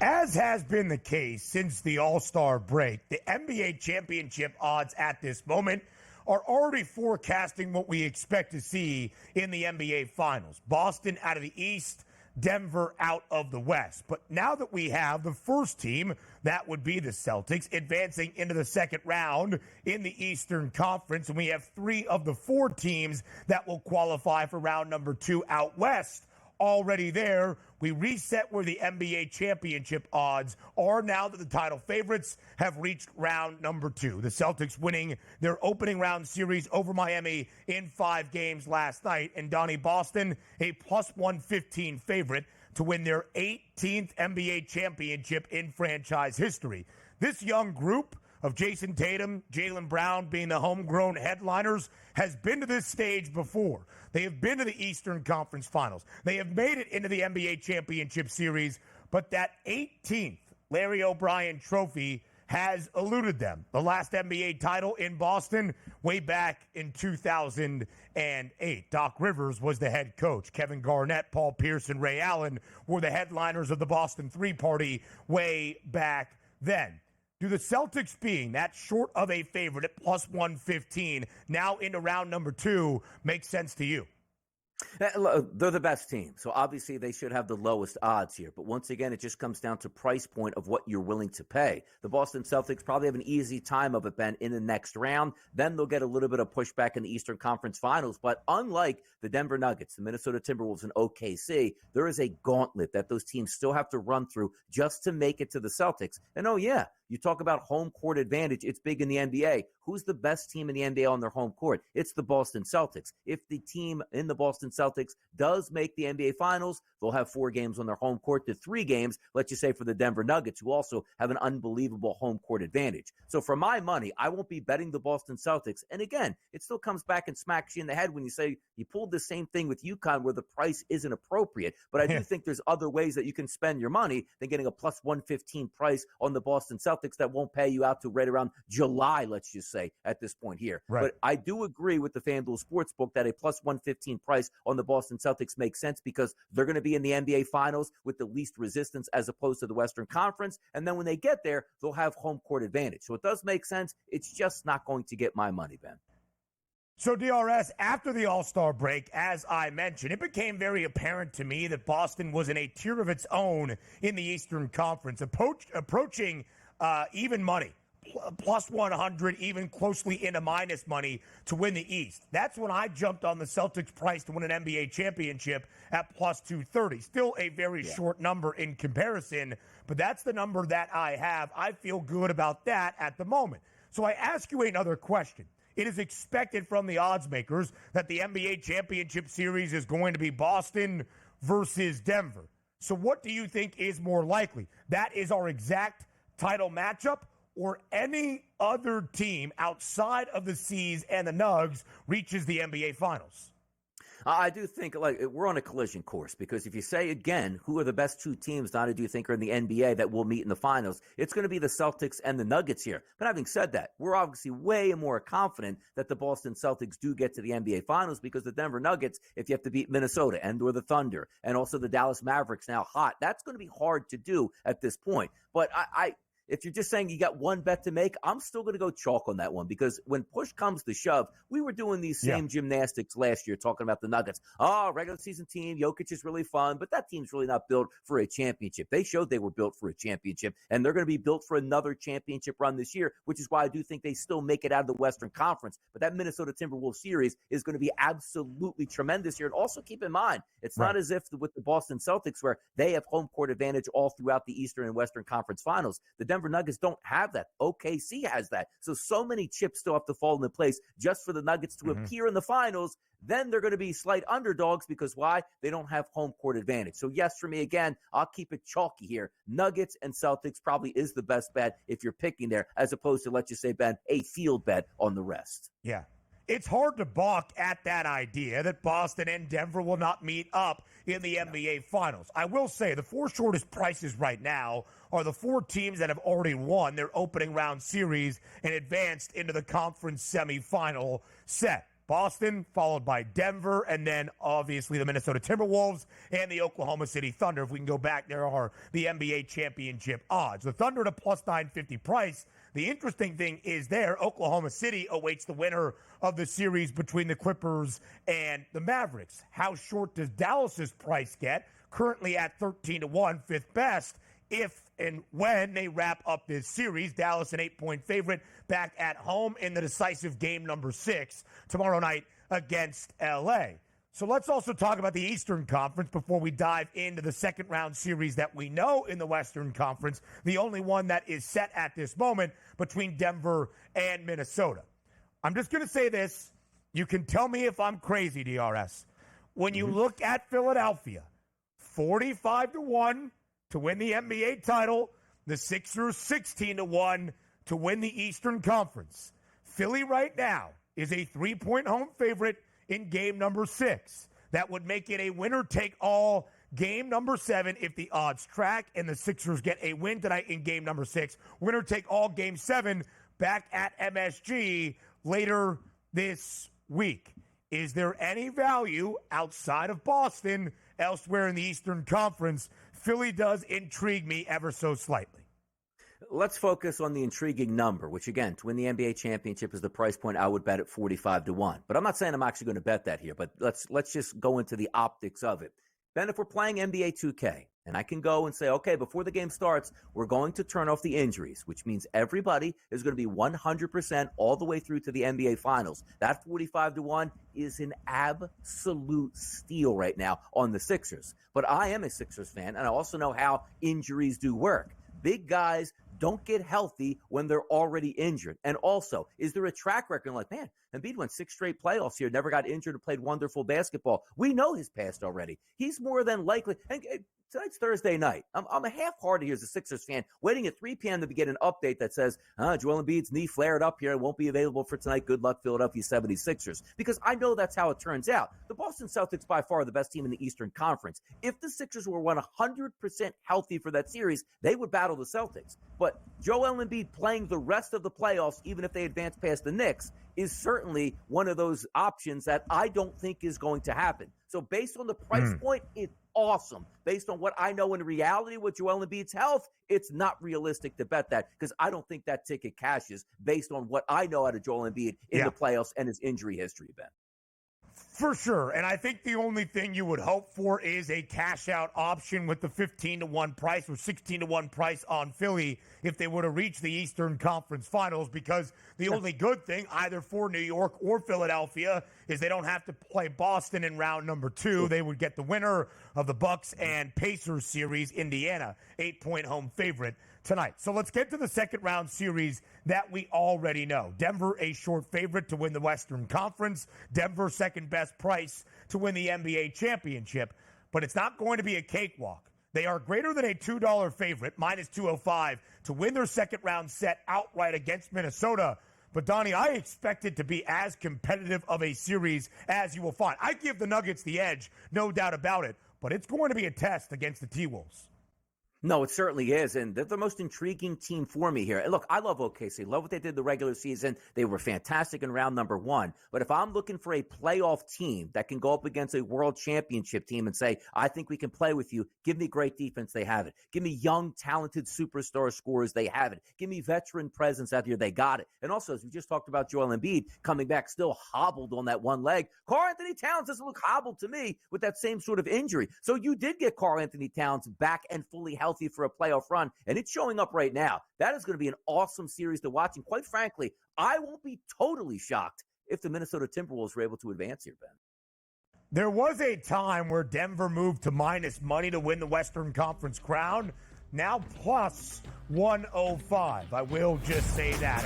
As has been the case since the All-Star break, the NBA championship odds at this moment are already forecasting what we expect to see in the NBA Finals. Boston out of the East, Denver out of the West. But now that we have the first team, that would be the Celtics, advancing into the second round in the Eastern Conference, and we have 3 of the 4 teams that will qualify for round number 2 out West already there. We reset where the NBA championship odds are now that the title favorites have reached round number 2. The Celtics winning their opening round series over Miami in 5 games last night, and Donnie Boston, a plus 115 favorite to win their 18th NBA championship in franchise history. This young group of Jason Tatum, Jaylen Brown being the homegrown headliners has been to this stage before. They have been to the Eastern Conference Finals. They have made it into the NBA Championship Series, but that 18th Larry O'Brien trophy has eluded them. The last NBA title in Boston way back in 2008. Doc Rivers was the head coach. Kevin Garnett, Paul Pierce, and Ray Allen were the headliners of the Boston Three Party way back then. Do the Celtics, being that short of a favorite at plus 115, now into round number 2, make sense to you? They're the best team, so obviously they should have the lowest odds here. But once again, it just comes down to price point of what you're willing to pay. The Boston Celtics probably have an easy time of it, Ben, in the next round. Then they'll get a little bit of pushback in the Eastern Conference Finals. But unlike the Denver Nuggets, the Minnesota Timberwolves, and OKC, there is a gauntlet that those teams still have to run through just to make it to the Celtics. And oh yeah, you talk about home court advantage. It's big in the NBA. Who's the best team in the NBA on their home court? It's the Boston Celtics. If the team in the Boston Celtics does make the NBA Finals, they'll have 4 games on their home court to 3 games, let's just say, for the Denver Nuggets, who also have an unbelievable home court advantage. So for my money, I won't be betting the Boston Celtics. And again, it still comes back and smacks you in the head when you say you pulled the same thing with UConn where the price isn't appropriate. But I do think there's other ways that you can spend your money than getting a plus 115 price on the Boston Celtics that won't pay you out to right around July, let's just say, at this point here. Right. But I do agree with the FanDuel Sportsbook that a plus 115 price on the Boston Celtics makes sense because they're going to be in the NBA Finals with the least resistance as opposed to the Western Conference. And then when they get there, they'll have home court advantage. So it does make sense. It's just not going to get my money, Ben. So, DRS, after the All-Star break, as I mentioned, it became very apparent to me that Boston was in a tier of its own in the Eastern Conference, approaching even money, plus 100, even closely into minus money to win the East. That's when I jumped on the Celtics price to win an NBA championship at plus 230. Still a very short number in comparison, but that's the number that I have. I feel good about that at the moment. So I ask you another question. It is expected from the odds makers that the NBA championship series is going to be Boston versus Denver. So what do you think is more likely? That is our exact title matchup, or any other team outside of the C's and the Nugs reaches the NBA Finals? I do think we're on a collision course because if you say again, who are the best 2 teams, Donnie, do you think are in the NBA that will meet in the finals? It's going to be the Celtics and the Nuggets here. But having said that, we're obviously way more confident that the Boston Celtics do get to the NBA Finals because the Denver Nuggets, if you have to beat Minnesota and or the Thunder and also the Dallas Mavericks now hot, that's going to be hard to do at this point. But if you're just saying you got one bet to make, I'm still going to go chalk on that one because when push comes to shove, we were doing these same gymnastics last year talking about the Nuggets. Oh, regular season team, Jokic is really fun, but that team's really not built for a championship. They showed they were built for a championship, and they're going to be built for another championship run this year, which is why I do think they still make it out of the Western Conference. But that Minnesota Timberwolves series is going to be absolutely tremendous here. And also keep in mind, it's not as if with the Boston Celtics where they have home court advantage all throughout the Eastern and Western Conference Finals. The Denver Nuggets don't have that. OKC has that. So many chips still have to fall into place just for the Nuggets to appear in the finals. Then they're going to be slight underdogs because why? They don't have home court advantage. So yes, for me, again, I'll keep it chalky here. Nuggets and Celtics probably is the best bet if you're picking there, as opposed to, let's just say, Ben, a field bet on the rest. Yeah. It's hard to balk at that idea that Boston and Denver will not meet up in the NBA Finals. I will say the 4 shortest prices right now are the 4 teams that have already won their opening round series and advanced into the conference semifinal set. Boston, followed by Denver, and then obviously the Minnesota Timberwolves and the Oklahoma City Thunder. If we can go back, there are the NBA championship odds. The Thunder at a plus 950 price. The interesting thing is there, Oklahoma City awaits the winner of the series between the Clippers and the Mavericks. How short does Dallas's price get? Currently at 13-1, fifth best. If and when they wrap up this series, Dallas an 8-point favorite back at home in the decisive game number 6 tomorrow night against LA. So let's also talk about the Eastern Conference before we dive into the second round series that we know in the Western Conference, the only one that is set at this moment between Denver and Minnesota. I'm just going to say this. You can tell me if I'm crazy, DRS. When you look at Philadelphia, 45-1 to win the NBA title, the Sixers 16-1 to win the Eastern Conference. Philly right now is a 3-point home favorite in game number 6. That would make it a winner-take-all game number 7 if the odds track and the Sixers get a win tonight in game number 6. Winner-take-all game 7 back at MSG later this week. Is there any value outside of Boston elsewhere in the Eastern Conference? Philly does intrigue me ever so slightly. Let's focus on the intriguing number, which, again, to win the NBA championship is the price point I would bet at 45-1. But I'm not saying I'm actually going to bet that here, but let's just go into the optics of it. Then if we're playing NBA 2K, and I can go and say, okay, before the game starts, we're going to turn off the injuries, which means everybody is going to be 100% all the way through to the NBA Finals. That 45-1 is an absolute steal right now on the Sixers. But I am a Sixers fan, and I also know how injuries do work. Big guys don't get healthy when they're already injured. And also, is there a track record like, man, Embiid went 6 straight playoffs here, never got injured and played wonderful basketball. We know his past already. He's more than likely. And tonight's Thursday night. I'm a half-hearted here as a Sixers fan, waiting at 3 p.m. to get an update that says, Joel Embiid's knee flared up here and won't be available for tonight. Good luck, Philadelphia 76ers. Because I know that's how it turns out. The Boston Celtics by far the best team in the Eastern Conference. If the Sixers were 100% healthy for that series, they would battle the Celtics. But Joel Embiid playing the rest of the playoffs, even if they advance past the Knicks, is certainly one of those options that I don't think is going to happen. So based on the price point, it's awesome. Based on what I know in reality with Joel Embiid's health, it's not realistic to bet that because I don't think that ticket cashes based on what I know out of Joel Embiid in the playoffs and his injury history, Ben. For sure. And I think the only thing you would hope for is a cash-out option with the 15-1 price or 16-1 price on Philly if they were to reach the Eastern Conference Finals, because the only good thing either for New York or Philadelphia is they don't have to play Boston in round number 2. They would get the winner of the Bucks and Pacers series, Indiana, 8-point home favorite tonight. So let's get to the second round series that we already know. Denver, a short favorite to win the Western Conference. Denver, second best price to win the NBA championship. But it's not going to be a cakewalk. They are greater than a $2 favorite, minus 205, to win their second round set outright against Minnesota. But, Donnie, I expect it to be as competitive of a series as you will find. I give the Nuggets the edge, no doubt about it. But it's going to be a test against the T-Wolves. No, it certainly is, and they're the most intriguing team for me here. And look, I love OKC. Love what they did the regular season. They were fantastic in round number 1. But if I'm looking for a playoff team that can go up against a world championship team and say, I think we can play with you, give me great defense, they have it. Give me young, talented superstar scorers, they have it. Give me veteran presence out here, they got it. And also, as we just talked about Joel Embiid coming back still hobbled on that one leg, Karl-Anthony Towns doesn't look hobbled to me with that same sort of injury. So you did get Karl-Anthony Towns back and fully healthy for a playoff run, and it's showing up right now. That is going to be an awesome series to watch, and quite frankly, I won't be totally shocked if the Minnesota Timberwolves were able to advance here, Ben. There was a time where Denver moved to minus money to win the Western Conference crown. Now plus 105. I will just say that.